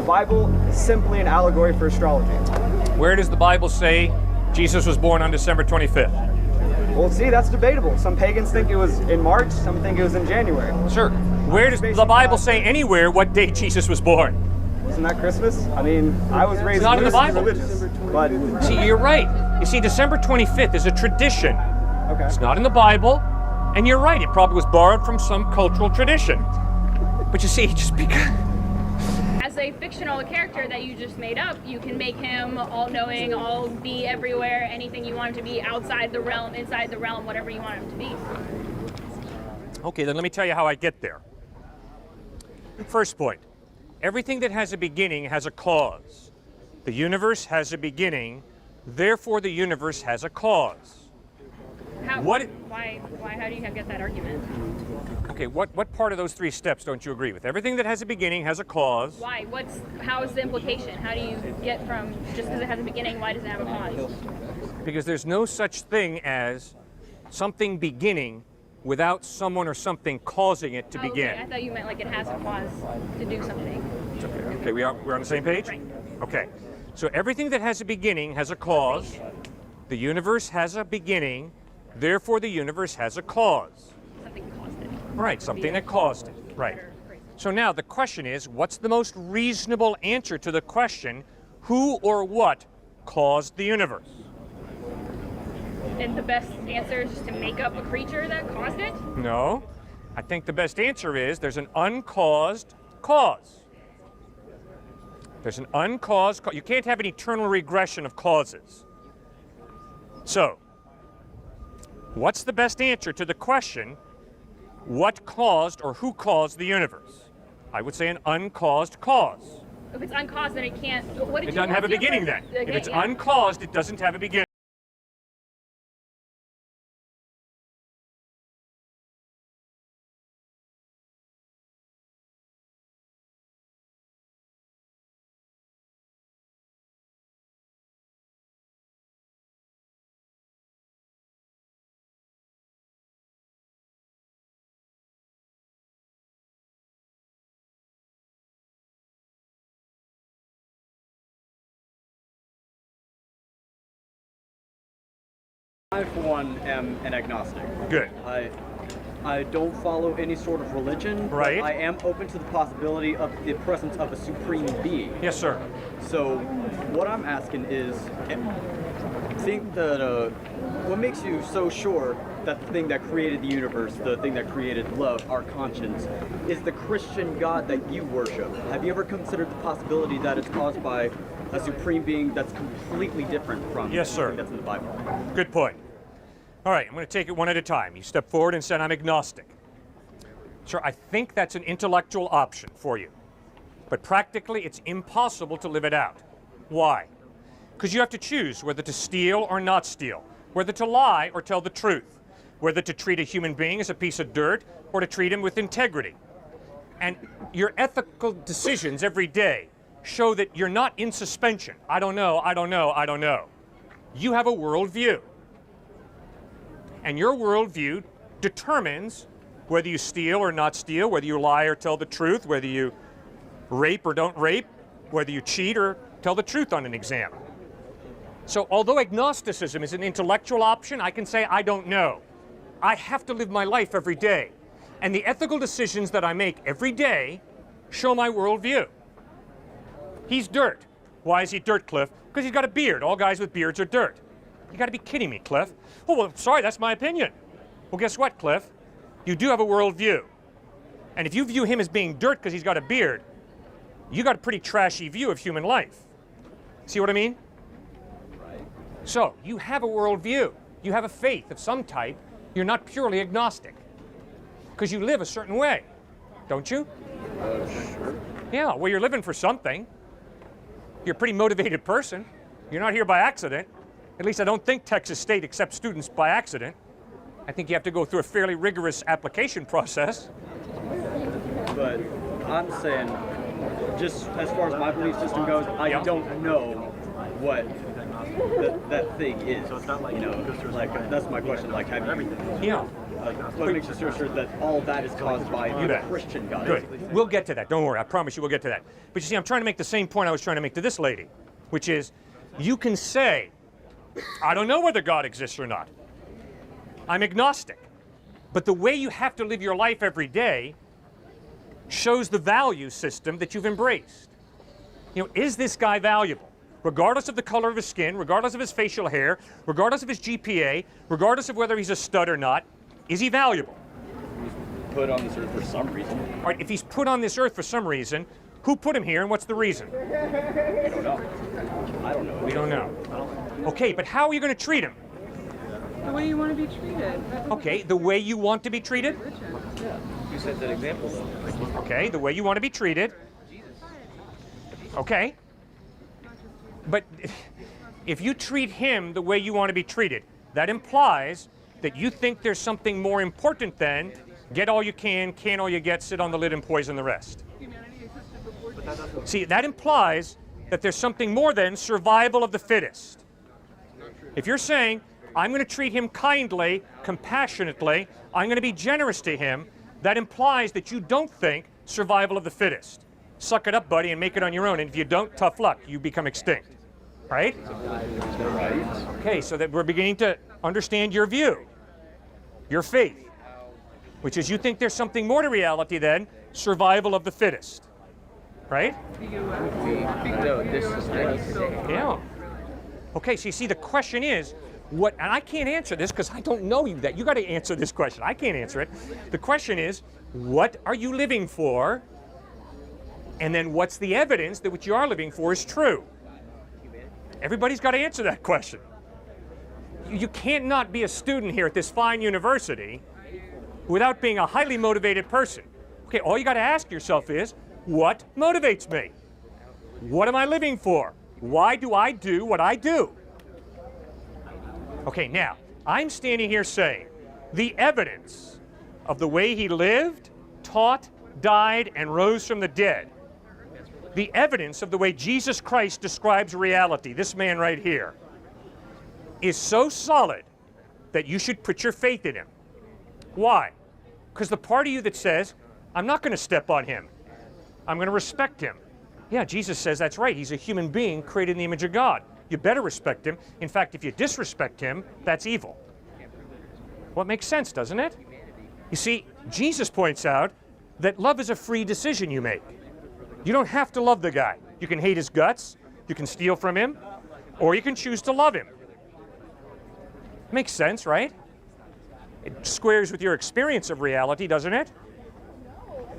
Bible is simply an allegory for astrology. Where does the Bible say Jesus was born on December 25th? Well, see, that's debatable. Some pagans think it was in March, some think it was in January. Sure. Where does the Bible say anywhere what day Jesus was born? Isn't that Christmas? I mean, I was raised not in the Bible. religious, but See, you're right. You see, December 25th is a tradition. okay. It's not in the Bible, and you're right. It probably was borrowed from some cultural tradition. But you see, just because... As a fictional character that you just made up, you can make him all-knowing, all be everywhere, anything you want him to be, outside the realm, inside the realm, whatever you want him to be. Okay, then let me tell you how I get there. First point. Everything that has a beginning has a cause. The universe has a beginning, therefore the universe has a cause. How do you get that argument? Okay, what part of those three steps don't you agree with? Everything that has a beginning has a cause. Why? How is the implication? How do you get from just because it has a beginning, why does it have a cause? Because there's no such thing as something beginning without someone or something causing it to begin. Okay. I thought you meant like it has a cause to do something. Okay, we're on the same page? Right. Okay, so everything that has a beginning has a cause. The universe has a beginning, therefore the universe has a cause. Something caused it. Right, something that caused it. Right. So now the question is, what's the most reasonable answer to the question, who or what caused the universe? And the best answer is just to make up a creature that caused it? No. I think the best answer is there's an uncaused cause. There's an uncaused cause. You can't have an eternal regression of causes. So, what's the best answer to the question, what caused or who caused the universe? I would say an uncaused cause. If it's uncaused, then it can't. What did It you doesn't have a what's your beginning first- then. If okay, it's yeah. uncaused, it doesn't have a beginning. I, for one, am an agnostic. Good. I don't follow any sort of religion, Right. but I am open to the possibility of the presence of a supreme being. Yes, sir. So, what I'm asking is, think that what makes you so sure that the thing that created the universe, the thing that created love, our conscience, is the Christian God that you worship? Have you ever considered the possibility that it's caused by a supreme being that's completely different from Yes, sir. the thing that's in the Bible? Good point. All right, I'm going to take it one at a time. You step forward and said, I'm agnostic. Sure, I think that's an intellectual option for you. But practically, it's impossible to live it out. Why? Because you have to choose whether to steal or not steal, whether to lie or tell the truth, whether to treat a human being as a piece of dirt or to treat him with integrity. And your ethical decisions every day show that you're not in suspension. I don't know, I don't know, I don't know. You have a worldview. And your worldview determines whether you steal or not steal, whether you lie or tell the truth, whether you rape or don't rape, whether you cheat or tell the truth on an exam. So although agnosticism is an intellectual option, I can say I don't know. I have to live my life every day. And the ethical decisions that I make every day show my worldview. He's dirt. Why is he dirt, Cliff? Because he's got a beard. All guys with beards are dirt. You got to be kidding me, Cliff. Oh, well, sorry, that's my opinion. Well, guess what, Cliff? You do have a worldview. And if you view him as being dirt because he's got a beard, you got a pretty trashy view of human life. See what I mean? Right. So, you have a worldview. You have a faith of some type. You're not purely agnostic. Because you live a certain way, don't you? Sure. Yeah, well, you're living for something. You're a pretty motivated person. You're not here by accident. At least I don't think Texas State accepts students by accident. I think you have to go through a fairly rigorous application process. But I'm saying, just as far as my belief system goes, I Yeah. don't know what that thing is. So it's not like, you know, like, that's my question, like, have you, Yeah. what makes you so sure that all that is caused by the Christian God? Good. We'll get to that. Don't worry. I promise you we'll get to that. But you see, I'm trying to make the same point I was trying to make to this lady, which is you can say, I don't know whether God exists or not. I'm agnostic. But the way you have to live your life every day shows the value system that you've embraced. You know, is this guy valuable? Regardless of the color of his skin, regardless of his facial hair, regardless of his GPA, regardless of whether he's a stud or not, is he valuable? Put on this earth for some reason. All right, if he's put on this earth for some reason, who put him here and what's the reason? I don't know. I don't know. We don't know. Okay, but how are you going to treat him? The way you want to be treated. Okay, the way you want to be treated? You set that example, though. Okay, the way you want to be treated. Okay. But if you treat him the way you want to be treated, that implies that you think there's something more important than get all you can all you get, sit on the lid and poison the rest. See, that implies that there's something more than survival of the fittest. If you're saying, I'm going to treat him kindly, compassionately, I'm going to be generous to him, that implies that you don't think survival of the fittest. Suck it up, buddy, and make it on your own. And if you don't, tough luck. You become extinct. Right? Okay, so that we're beginning to understand your view, your faith, which is you think there's something more to reality than survival of the fittest. Right? Yeah. Okay, so you see, the question is, what, and I can't answer this because I don't know you that. You got to answer this question. I can't answer it. The question is, what are you living for? And then what's the evidence that what you are living for is true? Everybody's got to answer that question. You can't not be a student here at this fine university without being a highly motivated person. Okay, all you got to ask yourself is, what motivates me? What am I living for? Why do I do what I do? Okay, now, I'm standing here saying the evidence of the way he lived, taught, died, and rose from the dead, the evidence of the way Jesus Christ describes reality, this man right here, is so solid that you should put your faith in him. Why? Because the part of you that says, I'm not going to step on him, I'm going to respect him. Yeah, Jesus says that's right. He's a human being created in the image of God. You better respect him. In fact, if you disrespect him, that's evil. Well, it makes sense, doesn't it? You see, Jesus points out that love is a free decision you make. You don't have to love the guy. You can hate his guts, you can steal from him, or you can choose to love him. Makes sense, right? It squares with your experience of reality, doesn't it?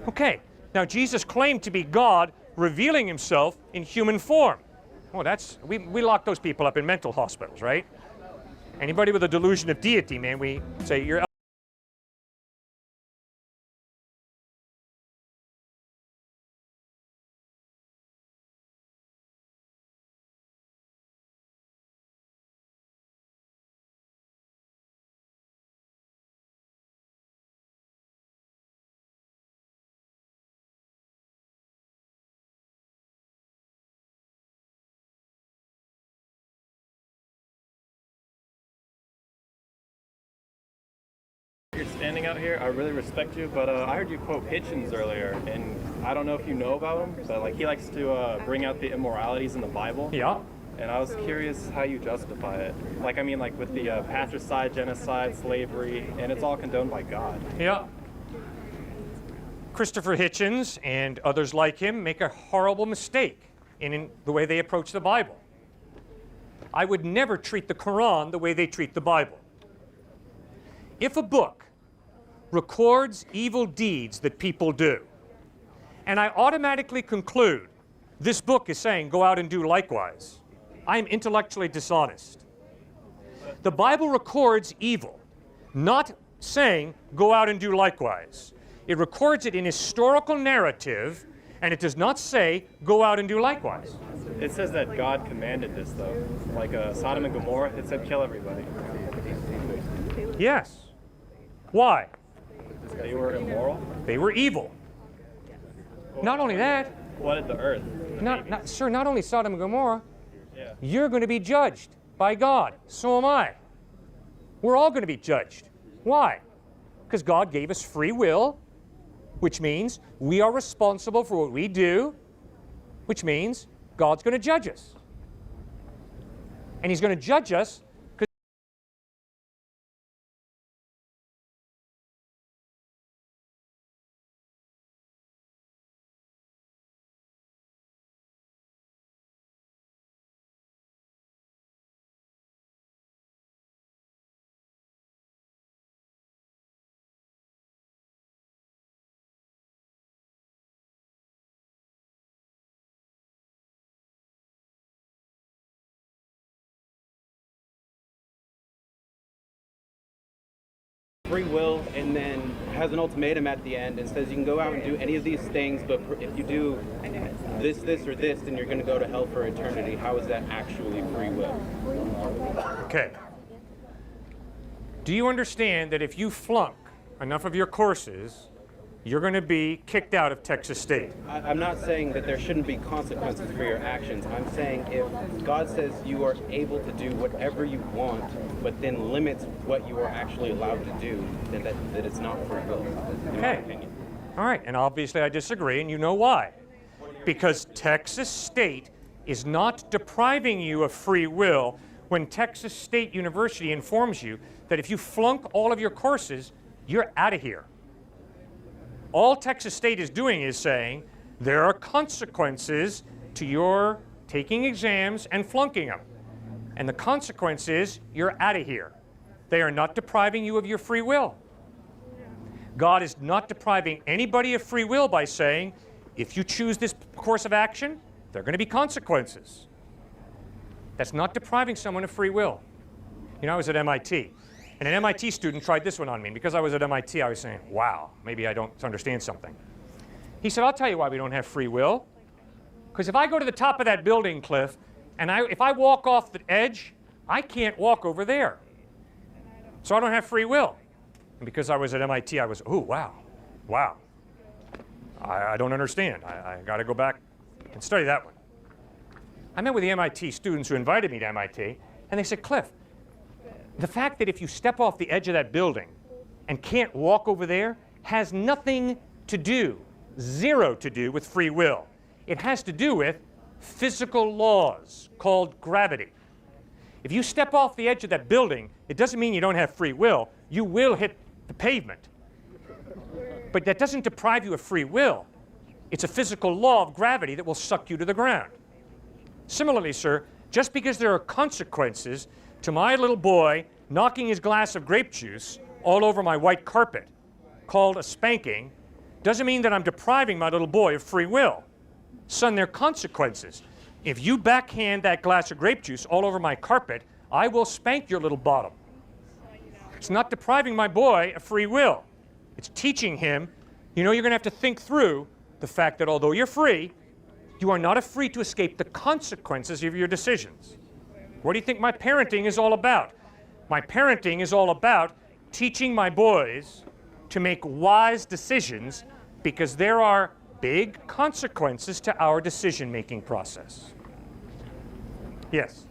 Okay, now Jesus claimed to be God, revealing himself in human form. Well, that's, we lock those people up in mental hospitals, right? Anybody with a delusion of deity, man, we say you're... You're standing out here. I really respect you, but I heard you quote Hitchens earlier, and I don't know if you know about him, but like he likes to bring out the immoralities in the Bible. Yeah. And I was curious how you justify it. Like, I mean, like with the patricide, genocide, slavery, and it's all condoned by God. Yeah. Christopher Hitchens and others like him make a horrible mistake in the way they approach the Bible. I would never treat the Quran the way they treat the Bible. If a book records evil deeds that people do, and I automatically conclude this book is saying go out and do likewise, I am intellectually dishonest. The Bible records evil, not saying go out and do likewise. It records it in historical narrative, and it does not say go out and do likewise. It says that God commanded this, though. Like Sodom and Gomorrah, it said kill everybody. Yes. Why? They were immoral? They were evil. Not only that, Flooded the earth. not only Sodom and Gomorrah, Yeah. you're going to be judged. by God. So am I. We're all going to be judged. Why? Because God gave us free will, which means we are responsible for what we do, which means God's going to judge us. And He's going to judge us because free will, and then has an ultimatum at the end and says you can go out and do any of these things, but if you do this, or this, then you're going to go to hell for eternity. How is that actually free will? Okay. Do you understand that if you flunk enough of your courses, you're going to be kicked out of Texas State? I'm not saying that there shouldn't be consequences for your actions. I'm saying if God says you are able to do whatever you want, but then limits what you are actually allowed to do, then that it's not free will, in my opinion. All right, and obviously I disagree, and you know why. Because Texas State is not depriving you of free will when Texas State University informs you that if you flunk all of your courses, you're out of here. All Texas State is doing is saying there are consequences to your taking exams and flunking them. And the consequence is you're out of here. They are not depriving you of your free will. God is not depriving anybody of free will by saying, if you choose this course of action, there are going to be consequences. That's not depriving someone of free will. You know, I was at MIT. And an MIT student tried this one on me. And because I was at MIT, I was saying, wow, maybe I don't understand something. He said, I'll tell you why we don't have free will. Because if I go to the top of that building, Cliff, and if I walk off the edge, I can't walk over there. So I don't have free will. And because I was at MIT, I was, oh, wow. I don't understand. I got to go back and study that one. I met with the MIT students who invited me to MIT, and they said, Cliff, the fact that if you step off the edge of that building and can't walk over there has nothing to do, zero to do with free will. It has to do with physical laws called gravity. If you step off the edge of that building, it doesn't mean you don't have free will. You will hit the pavement. But that doesn't deprive you of free will. It's a physical law of gravity that will suck you to the ground. Similarly, sir, just because there are consequences to my little boy knocking his glass of grape juice all over my white carpet, called a spanking, doesn't mean that I'm depriving my little boy of free will. Son, there are consequences. If you backhand that glass of grape juice all over my carpet, I will spank your little bottom. It's not depriving my boy of free will. It's teaching him, you know, you're going to have to think through the fact that although you're free, you are not free to escape the consequences of your decisions. What do you think my parenting is all about? My parenting is all about teaching my boys to make wise decisions because there are big consequences to our decision-making process. Yes?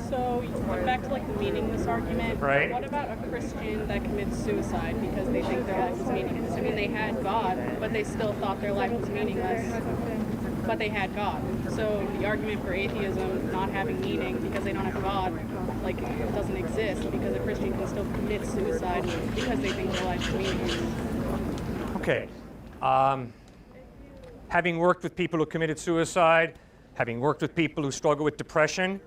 So you come back to like the meaningless argument. Right. What about a Christian that commits suicide because they think their life is meaningless? I mean, they had God, but they still thought their life was meaningless, but they had God. So the argument for atheism not having meaning because they don't have God, like, it doesn't exist because a Christian can still commit suicide because they think their life is meaningless. Okay. Having worked with people who committed suicide, having worked with people who struggle with depression,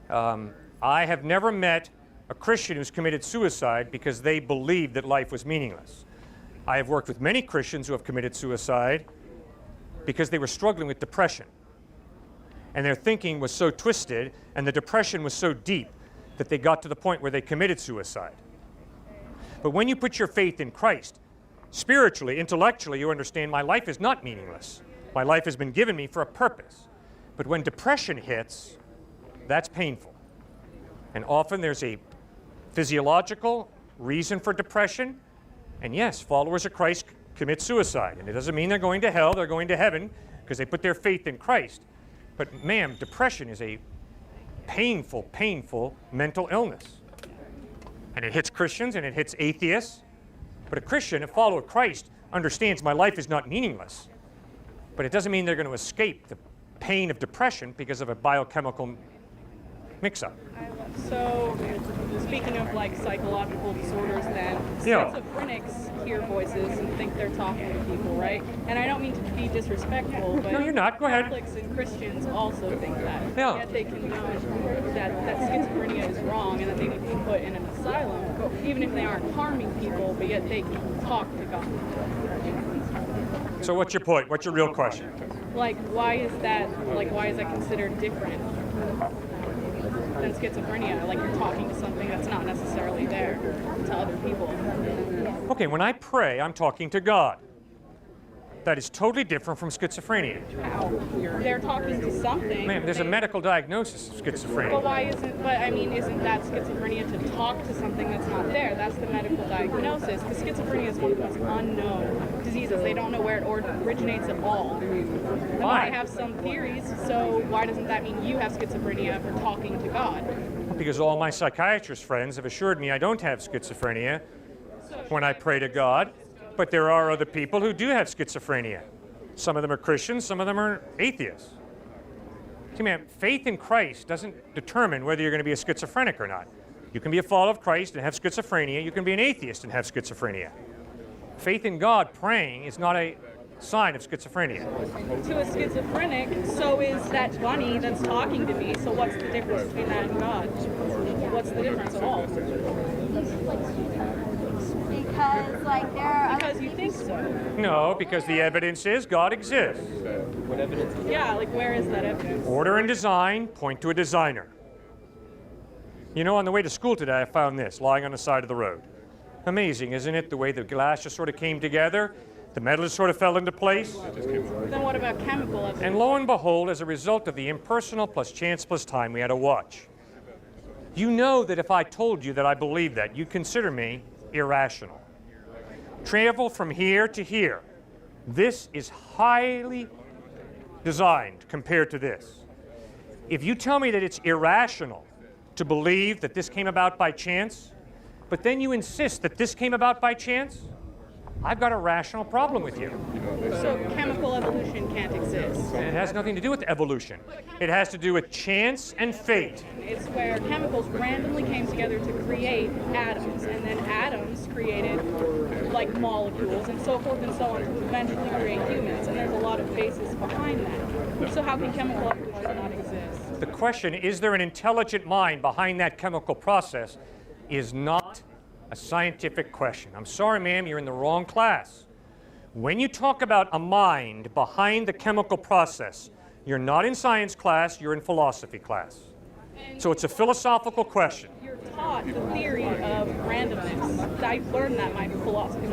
I have never met a Christian who's committed suicide because they believed that life was meaningless. I have worked with many Christians who have committed suicide because they were struggling with depression. And their thinking was so twisted and the depression was so deep that they got to the point where they committed suicide. But when you put your faith in Christ, spiritually, intellectually, you understand my life is not meaningless. My life has been given me for a purpose. But when depression hits, that's painful. And often there's a physiological reason for depression. And yes, followers of Christ commit suicide. And it doesn't mean they're going to hell, they're going to heaven because they put their faith in Christ. But ma'am, depression is a painful, painful mental illness. And it hits Christians and it hits atheists. But a Christian, a follower of Christ, understands my life is not meaningless. But it doesn't mean they're going to escape the pain of depression because of a biochemical mix-up. So, speaking of like psychological disorders, then schizophrenics hear voices and think they're talking to people, right? And I don't mean to be disrespectful, but no, you're not. Go ahead. Catholics and Christians also think that. Yeah. Yet they condone that schizophrenia is wrong and that they need to be put in an asylum, even if they aren't harming people, but yet they can talk to God. So what's your point? What's your real question? Like, why is that considered different than schizophrenia? Like, you're talking to something that's not necessarily there to other people. Okay, when I pray, I'm talking to God. That is totally different from schizophrenia. How? They're talking to something. Ma'am, there's a medical diagnosis of schizophrenia. Isn't that schizophrenia to talk to something that's not there? That's the medical diagnosis. Because schizophrenia is one of the most unknown diseases. They don't know where it originates at all. And Why? they have some theories, so why doesn't that mean you have schizophrenia for talking to God? Because all my psychiatrist friends have assured me I don't have schizophrenia when I pray to God. But there are other people who do have schizophrenia. Some of them are Christians, some of them are atheists. See, man, faith in Christ doesn't determine whether you're going to be a schizophrenic or not. You can be a follower of Christ and have schizophrenia. You can be an atheist and have schizophrenia. Faith in God praying is not a sign of schizophrenia. To a schizophrenic, so is that bunny that's talking to me. So what's the difference between that and God? What's the difference at all? Because you think so. No, because the evidence is God exists. What evidence is Yeah, like where is that evidence? Order and design point to a designer. You know, on the way to school today, I found this lying on the side of the road. Amazing, isn't it? The way the glass just sort of came together, the metal just sort of fell into place. Then what about chemical evidence? And lo and behold, as a result of the impersonal plus chance plus time, we had a watch. You know that if I told you that I believe that, you'd consider me irrational. Travel from here to here. This is highly designed compared to this. If you tell me that it's irrational to believe that this came about by chance, but then you insist that this came about by chance, I've got a rational problem with you. So chemical evolution can't exist. And it has nothing to do with evolution. It has to do with chance and fate. It's where chemicals randomly came together to create atoms, and then atoms created like molecules and so forth and so on to eventually create humans. And there's a lot of basis behind that. So how can chemical evolution not exist? The question, is there an intelligent mind behind that chemical process, is not a scientific question. I'm sorry, ma'am, you're in the wrong class. When you talk about a mind behind the chemical process, you're not in science class, you're in philosophy class. So it's a philosophical question. You're taught the theory of randomness. I learned that in my philosophy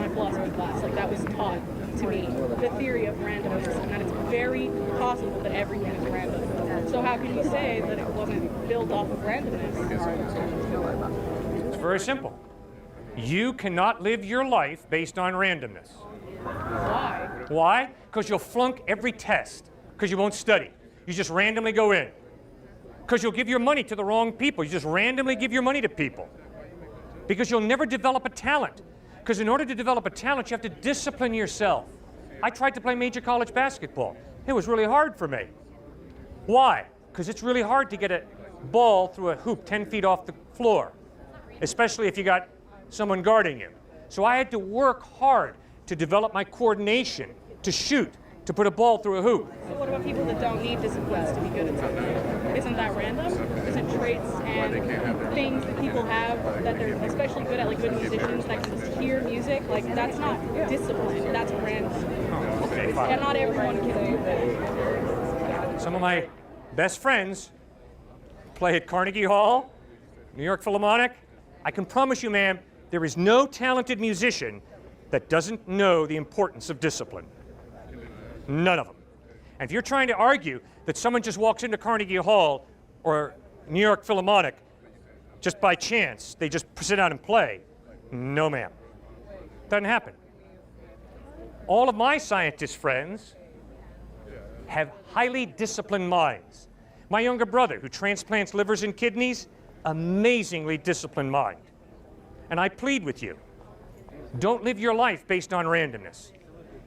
class. Like that was taught to me, the theory of randomness, and that it's very possible that everything is random. So how can you say that it wasn't built off of randomness? It's very simple. You cannot live your life based on randomness. Why? Why? Because you'll flunk every test, because you won't study. You just randomly go in. Because you'll give your money to the wrong people. You just randomly give your money to people. Because you'll never develop a talent. Because in order to develop a talent, you have to discipline yourself. I tried to play major college basketball. It was really hard for me. Why? Because it's really hard to get a ball through a hoop 10 feet off the floor, especially if you got someone guarding you. So I had to work hard to develop my coordination, to shoot, to put a ball through a hoop. So what about people that don't need disciplines to be good at something? Isn't that random? Isn't traits and things that people have that they're especially good at, like good musicians that can just hear music, like that's not discipline, that's random. Okay, fine. And not everyone can do that. Some of my best friends play at Carnegie Hall, New York Philharmonic. I can promise you, ma'am, there is no talented musician that doesn't know the importance of discipline. None of them. And if you're trying to argue that someone just walks into Carnegie Hall or New York Philharmonic just by chance, they just sit down and play, no, ma'am. Doesn't happen. All of my scientist friends have highly disciplined minds. My younger brother, who transplants livers and kidneys, amazingly disciplined mind. And I plead with you, don't live your life based on randomness.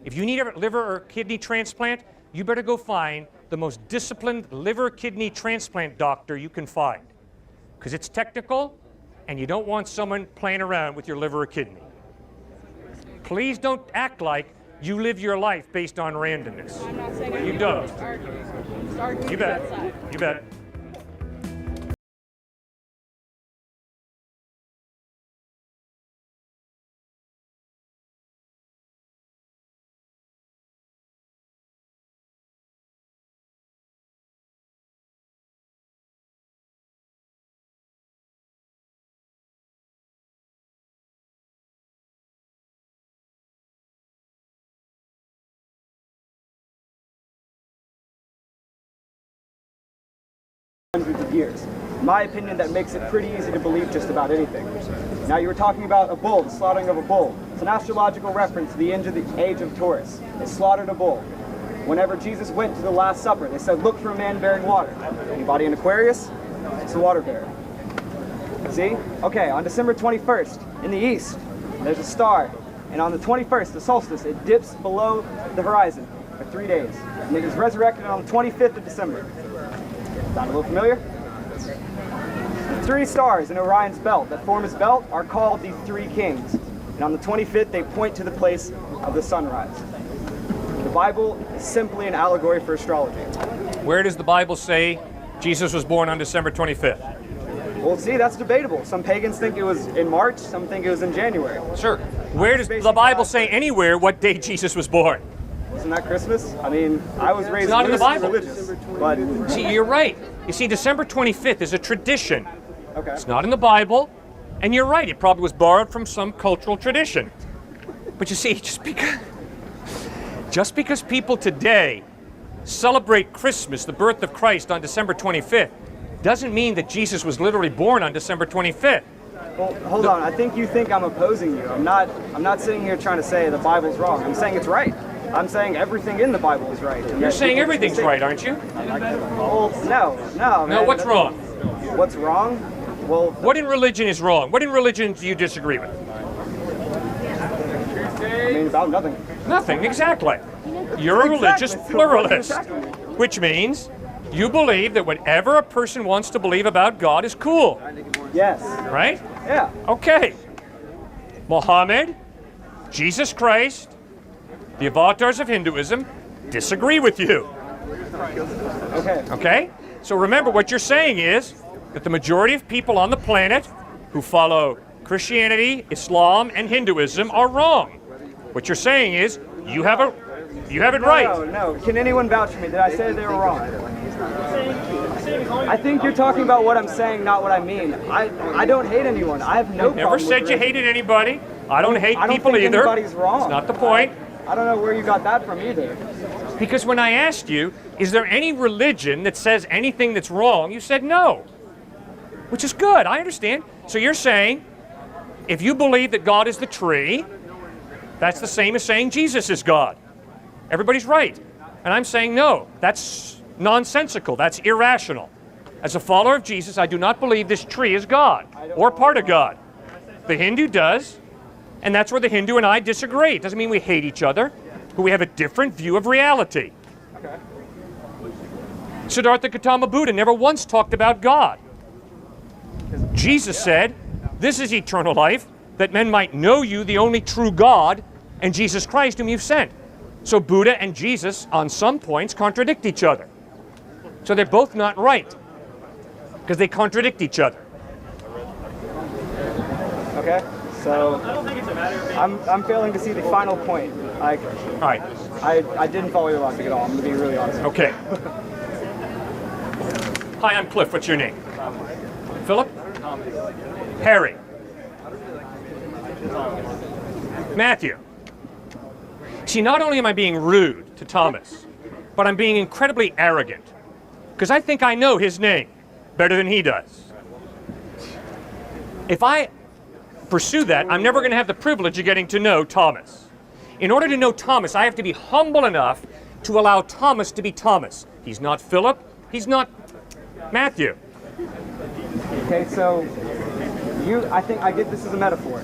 If you need a liver or kidney transplant, you better go find the most disciplined liver kidney transplant doctor you can find. Because it's technical, and you don't want someone playing around with your liver or kidney. Please don't act like you live your life based on randomness. I'm not saying You don't. Just argue You that bet. side. You bet. Hundreds of years. In my opinion, that makes it pretty easy to believe just about anything. Now, you were talking about a bull, the slaughtering of a bull. It's an astrological reference to the age of Taurus. They slaughtered a bull. Whenever Jesus went to the Last Supper, they said, look for a man bearing water. Anybody in Aquarius? It's the water bearer. See? Okay, on December 21st, in the east, there's a star. And on the 21st, the solstice, it dips below the horizon for 3 days. And it is resurrected on the 25th of December. Sound a little familiar? The 3 stars in Orion's belt that form his belt are called the 3 kings. And on the 25th, they point to the place of the sunrise. The Bible is simply an allegory for astrology. Where does the Bible say Jesus was born on December 25th? Well, see, that's debatable. Some pagans think it was in March, some think it was in January. Sure. Where does the Bible say anywhere what day Jesus was born? Isn't that Christmas? I mean, I was raised not in the Bible. religious, but See, you're right. You see, December 25th is a tradition. okay. It's not in the Bible, and you're right, it probably was borrowed from some cultural tradition. But you see, just because people today celebrate Christmas, the birth of Christ, on December 25th, doesn't mean that Jesus was literally born on December 25th. Well, hold on. I think you think I'm opposing you. I'm not sitting here trying to say the Bible's wrong. I'm saying it's right. I'm saying everything in the Bible is right. You're saying everything's right, aren't you? Well, no, man. No, what's wrong? What's wrong? Well, What in religion is wrong? What in religion do you disagree with? I mean, about nothing. Nothing, exactly. You're a religious Exactly. So pluralist, what are you attacking me? which means you believe that whatever a person wants to believe about God is cool, Yes. right? Yeah. Okay. Muhammad, Jesus Christ, the avatars of Hinduism disagree with you. Okay. Okay? So remember, what you're saying is that the majority of people on the planet who follow Christianity, Islam, and Hinduism are wrong. What you're saying is you have it right. No. Can anyone vouch for me? Did I say they were wrong? I think you're talking about what I'm saying, not what I mean. I don't hate anyone. I have no problem Never with said you religion. hated anybody. I don't hate I don't people think either. anybody's wrong. It's not the point. I don't know where you got that from either. Because when I asked you, is there any religion that says anything that's wrong, you said no. Which is good, I understand. So you're saying, if you believe that God is the tree, that's the same as saying Jesus is God. Everybody's right. And I'm saying no, that's nonsensical, that's irrational. As a follower of Jesus, I do not believe this tree is God or part of God. The Hindu does, and that's where the Hindu and I disagree. It doesn't mean we hate each other, but we have a different view of reality. Okay. Siddhartha Gautama Buddha never once talked about God. Jesus said, this is eternal life, that men might know you, the only true God, and Jesus Christ whom you've sent. So Buddha and Jesus, on some points, contradict each other. So they're both not right, because they contradict each other. Okay. So I'm failing to see the final point. Like, All right, I didn't follow your logic at all. I'm gonna be really honest. okay. Hi, I'm Cliff. What's your name? Philip? Harry. Matthew. See, not only am I being rude to Thomas, but I'm being incredibly arrogant, because I think I know his name better than he does. If I pursue that, I'm never going to have the privilege of getting to know Thomas. In order to know Thomas, I have to be humble enough to allow Thomas to be Thomas. He's not Philip, he's not Matthew. Okay, so I think I get this as a metaphor.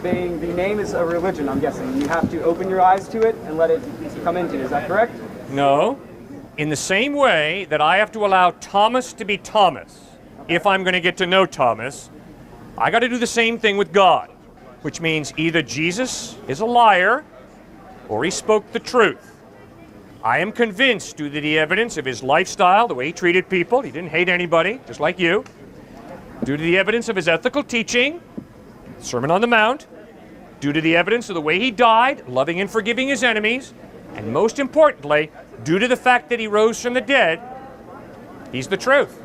The name is a religion, I'm guessing. You have to open your eyes to it and let it come into you. Is that correct? No. In the same way that I have to allow Thomas to be Thomas, if I'm going to get to know Thomas, I got to do the same thing with God, which means either Jesus is a liar or he spoke the truth. I am convinced due to the evidence of his lifestyle, the way he treated people, he didn't hate anybody, just like you, due to the evidence of his ethical teaching, Sermon on the Mount, due to the evidence of the way he died, loving and forgiving his enemies, and most importantly, due to the fact that he rose from the dead, he's the truth.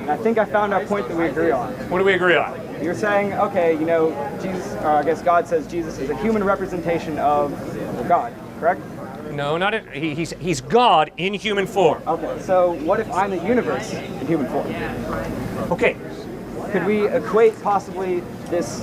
I think I found our point that we agree on. What do we agree on? You're saying, okay, you know, Jesus, or I guess God says Jesus is a human representation of God, correct? No, not it. He's God in human form. Okay, so what if I'm the universe in human form? Okay. Could we equate possibly this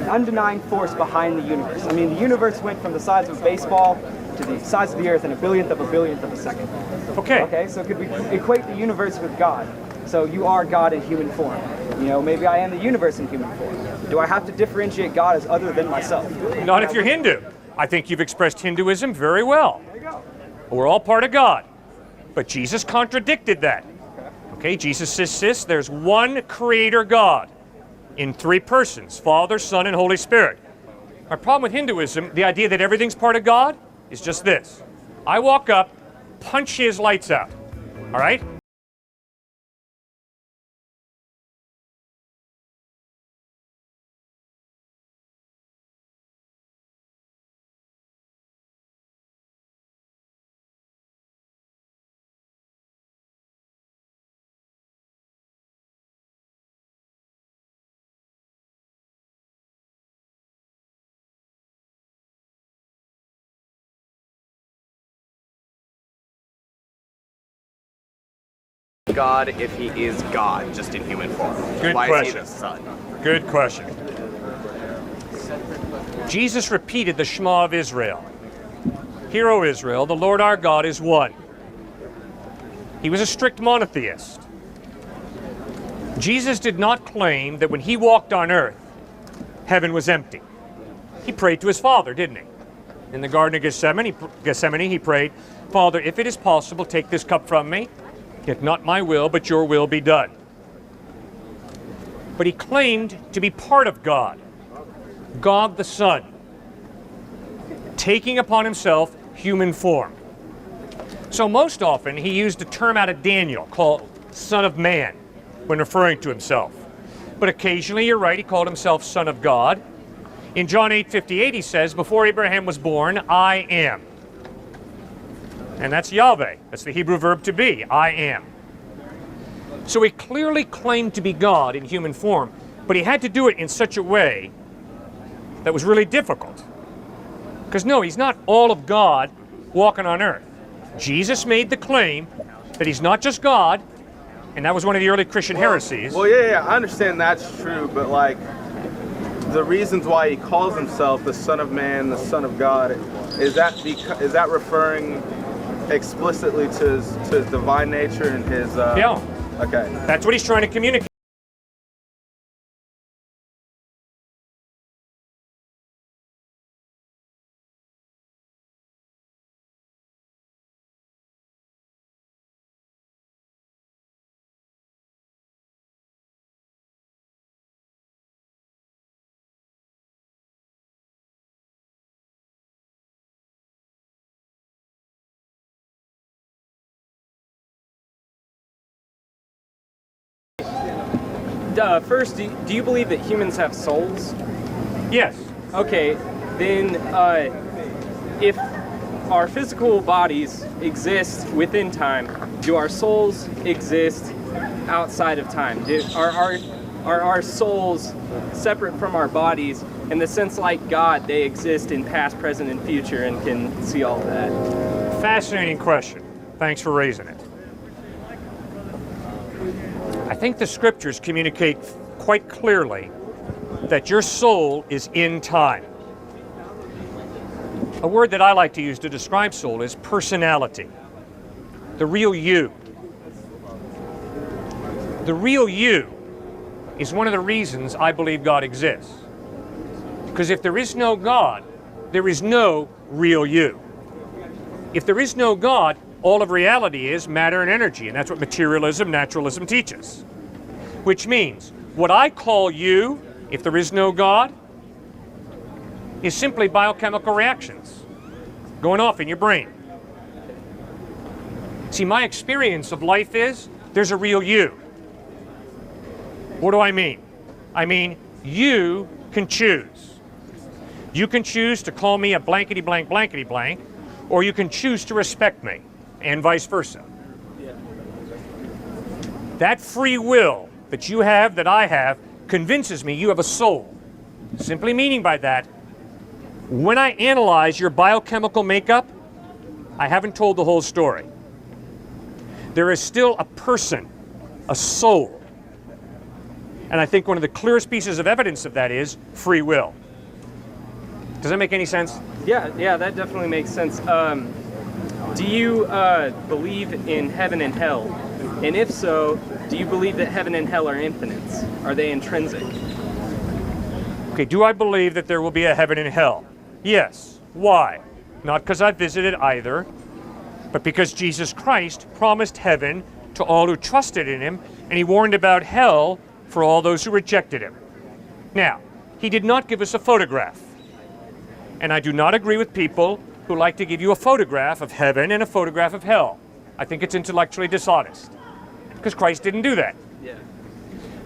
undenying force behind the universe? I mean, the universe went from the size of a baseball to the size of the Earth in a billionth of a second. Okay. Okay, so could we equate the universe with God? So you are God in human form. You know, maybe I am the universe in human form. Do I have to differentiate God as other than myself? Not if you're Hindu. I think you've expressed Hinduism very well. There you go. We're all part of God. But Jesus contradicted that. Okay, Jesus says there's one creator God in three persons, Father, Son, and Holy Spirit. Our problem with Hinduism, the idea that everything's part of God, is just this. I walk up, punch his lights out. All right? God if he is God, just in human form? Good Why question. is he the Son? Good question. Jesus repeated the Shema of Israel. Hear, O Israel, the Lord our God is one. He was a strict monotheist. Jesus did not claim that when he walked on earth, heaven was empty. He prayed to his Father, didn't he? In the Garden of Gethsemane, he prayed, Father, if it is possible, take this cup from me. Yet not my will, but your will be done. But he claimed to be part of God, God the Son, taking upon himself human form. So most often he used a term out of Daniel called Son of Man when referring to himself. But occasionally, you're right, he called himself Son of God. In John 8:58 he says, before Abraham was born, I am. And that's Yahweh. That's the Hebrew verb to be, I am. So he clearly claimed to be God in human form, but he had to do it in such a way that was really difficult. Because no, he's not all of God walking on earth. Jesus made the claim that he's not just God, and that was one of the early Christian heresies. Well, yeah, I understand that's true, but like the reasons why he calls himself the Son of Man, the Son of God, is that referring explicitly to his divine nature and his Yeah. Okay. That's what he's trying to communicate. First, do you believe that humans have souls? Yes. Okay, then if our physical bodies exist within time, do our souls exist outside of time? Are our souls separate from our bodies in the sense like God, they exist in past, present, and future and can see all of that? Fascinating question. Thanks for raising it. I think the scriptures communicate quite clearly that your soul is in time. A word that I like to use to describe soul is personality, the real you. The real you is one of the reasons I believe God exists. Because if there is no God, there is no real you. If there is no God, all of reality is matter and energy, and that's what materialism, naturalism teaches. Which means, what I call you, if there is no God, is simply biochemical reactions going off in your brain. See, my experience of life is, there's a real you. What do I mean? I mean, you can choose. You can choose to call me a blankety blank blankety blank, or you can choose to respect me, and vice versa. That free will that you have, that I have, convinces me you have a soul. Simply meaning by that, when I analyze your biochemical makeup, I haven't told the whole story. There is still a person, a soul. And I think one of the clearest pieces of evidence of that is free will. Does that make any sense? Yeah, that definitely makes sense. Do you believe in heaven and hell? And if so, do you believe that heaven and hell are infinites? Are they intrinsic? Okay, do I believe that there will be a heaven and hell? Yes. Why? Not because I visited either, but because Jesus Christ promised heaven to all who trusted in him, and he warned about hell for all those who rejected him. Now, he did not give us a photograph. And I do not agree with people who like to give you a photograph of heaven and a photograph of hell. I think it's intellectually dishonest, because Christ didn't do that. Yeah.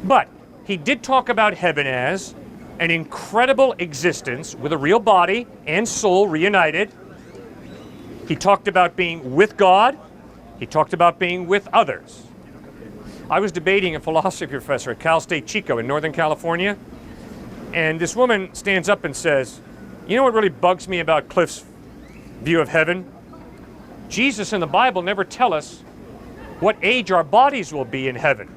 But he did talk about heaven as an incredible existence with a real body and soul reunited. He talked about being with God. He talked about being with others. I was debating a philosophy professor at Cal State Chico in Northern California, and this woman stands up and says, you know what really bugs me about Cliffe's view of heaven? Jesus and the Bible never tell us what age our bodies will be in heaven.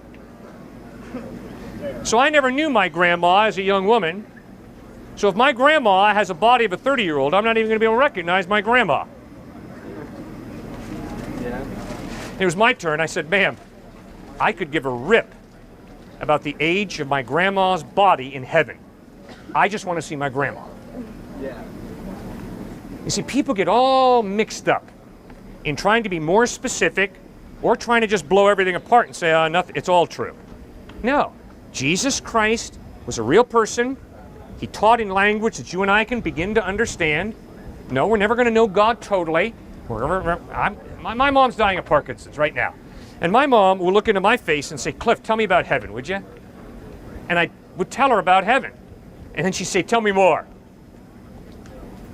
So I never knew my grandma as a young woman. So if my grandma has a body of a 30-year-old, I'm not even going to be able to recognize my grandma. Yeah. It was my turn. I said, ma'am, I could give a rip about the age of my grandma's body in heaven. I just want to see my grandma. Yeah. You see, people get all mixed up in trying to be more specific or trying to just blow everything apart and say, nothing, it's all true. No. Jesus Christ was a real person. He taught in language that you and I can begin to understand. No, we're never going to know God totally. My mom's dying of Parkinson's right now. And my mom will look into my face and say, Cliff, tell me about heaven, would you? And I would tell her about heaven. And then she'd say, tell me more.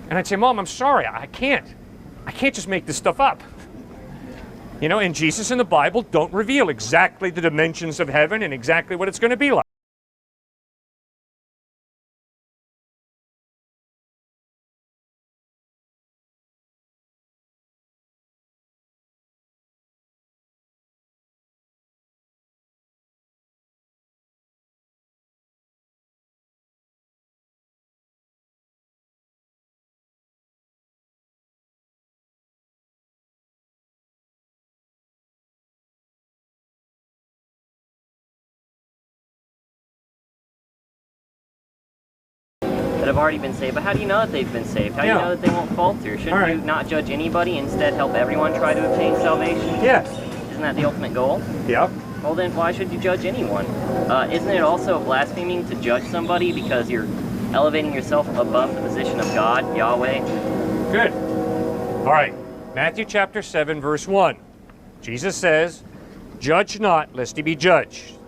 And I'd say, Mom, I'm sorry, I can't just make this stuff up. You know, and Jesus and the Bible don't reveal exactly the dimensions of heaven and exactly what it's going to be like. That have already been saved, but how do you know that they've been saved? How do you know that they won't falter? Shouldn't you not judge anybody, instead help everyone try to obtain salvation? Yes. Isn't that the ultimate goal? Yeah. Well then, why should you judge anyone? Isn't it also blaspheming to judge somebody because you're elevating yourself above the position of God, Yahweh? Good. All right. Matthew chapter 7, verse 1. Jesus says, judge not, lest ye be judged.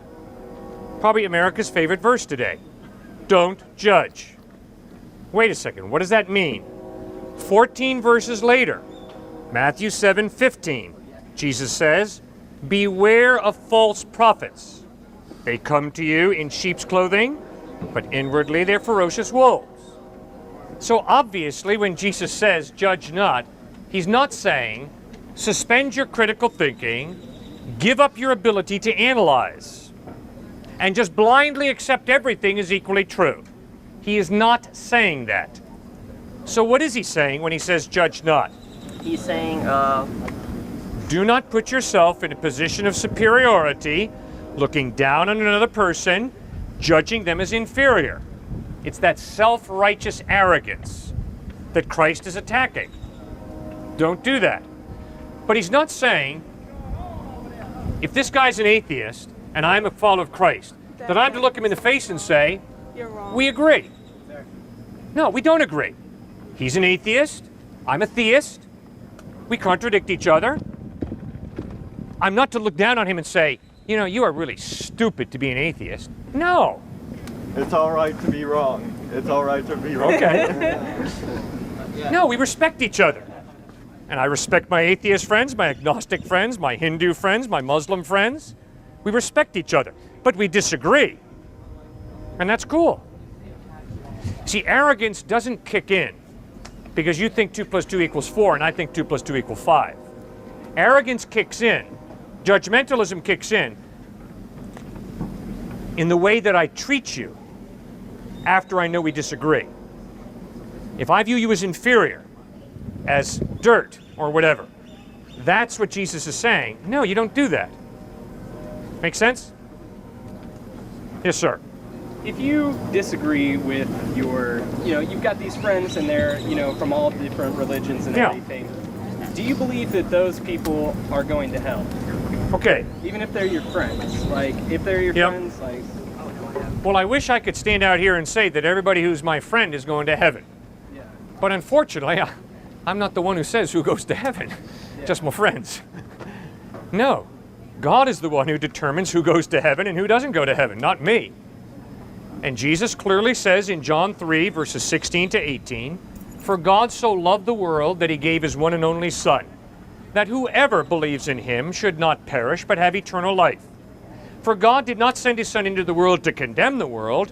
Probably America's favorite verse today. Don't judge. Wait a second, what does that mean? 14 verses later, Matthew 7:15, Jesus says, beware of false prophets. They come to you in sheep's clothing, but inwardly they're ferocious wolves. So obviously when Jesus says, judge not, he's not saying, suspend your critical thinking, give up your ability to analyze, and just blindly accept everything as equally true. He is not saying that. So what is he saying when he says judge not? He's saying, do not put yourself in a position of superiority looking down on another person, judging them as inferior. It's that self-righteous arrogance that Christ is attacking. Don't do that. But he's not saying, if this guy's an atheist and I'm a follower of Christ, that I'm to look him in the face and say, You're wrong. we agree. No, we don't agree. He's an atheist, I'm a theist, we contradict each other. I'm not to look down on him and say, you know, you are really stupid to be an atheist. No. It's all right to be wrong. It's all right to be wrong. Okay. No, we respect each other. And I respect my atheist friends, my agnostic friends, my Hindu friends, my Muslim friends. We respect each other, but we disagree. And that's cool. See, arrogance doesn't kick in because you think 2 + 2 = 4 and I think 2 + 2 = 5. Arrogance kicks in, judgmentalism kicks in the way that I treat you after I know we disagree. If I view you as inferior, as dirt or whatever, that's what Jesus is saying. No, you don't do that. Make sense? Yes, sir. If you disagree with your, you've got these friends and they're, from all different religions and everything, do you believe that those people are going to hell? Okay. Even if they're your friends? Like, if they're your friends, like... Well, I wish I could stand out here and say that everybody who's my friend is going to heaven. Yeah. But unfortunately, I'm not the one who says who goes to heaven, just my friends. No, God is the one who determines who goes to heaven and who doesn't go to heaven, not me. And Jesus clearly says in John 3, verses 16 to 18, "For God so loved the world that he gave his one and only Son, that whoever believes in him should not perish but have eternal life. For God did not send his Son into the world to condemn the world,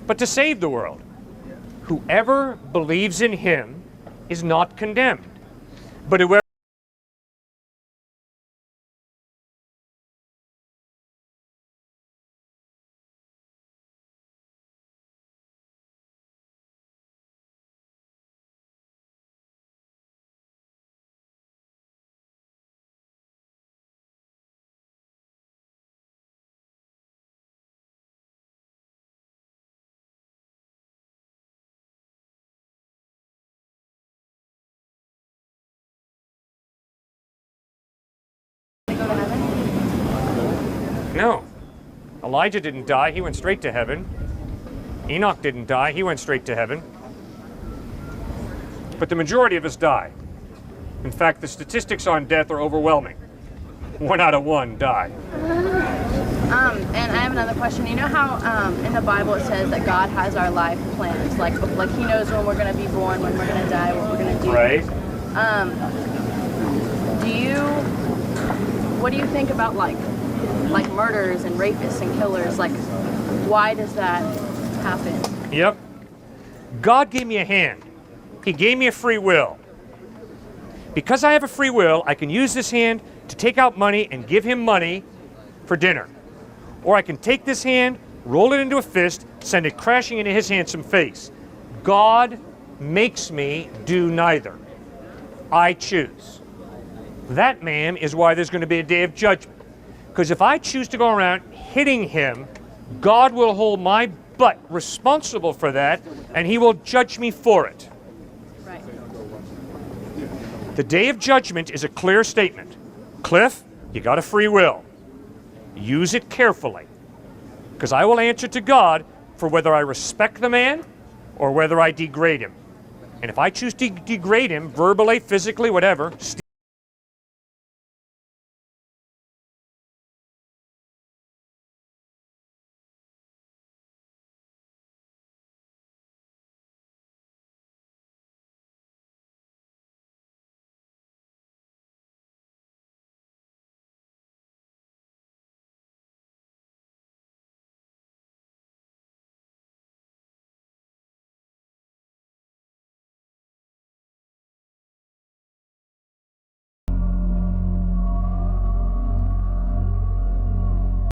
but to save the world. Whoever believes in him is not condemned, but whoever..." No. Elijah didn't die, he went straight to heaven. Enoch didn't die, he went straight to heaven. But the majority of us die. In fact, the statistics on death are overwhelming. 1 out of 1 die. And I have another question. You know how in the Bible it says that God has our life plans, like he knows when we're going to be born, when we're going to die, what we're going to do. Right. What do you think about like murders and rapists and killers? Like, why does that happen? Yep. God gave me a hand. He gave me a free will. Because I have a free will, I can use this hand to take out money and give him money for dinner. Or I can take this hand, roll it into a fist, send it crashing into his handsome face. God makes me do neither. I choose. That, ma'am, is why there's going to be a day of judgment. Because if I choose to go around hitting him, God will hold my butt responsible for that, and he will judge me for it. Right. The day of judgment is a clear statement. Cliff, you got a free will. Use it carefully. Because I will answer to God for whether I respect the man or whether I degrade him. And if I choose to degrade him, verbally, physically, whatever,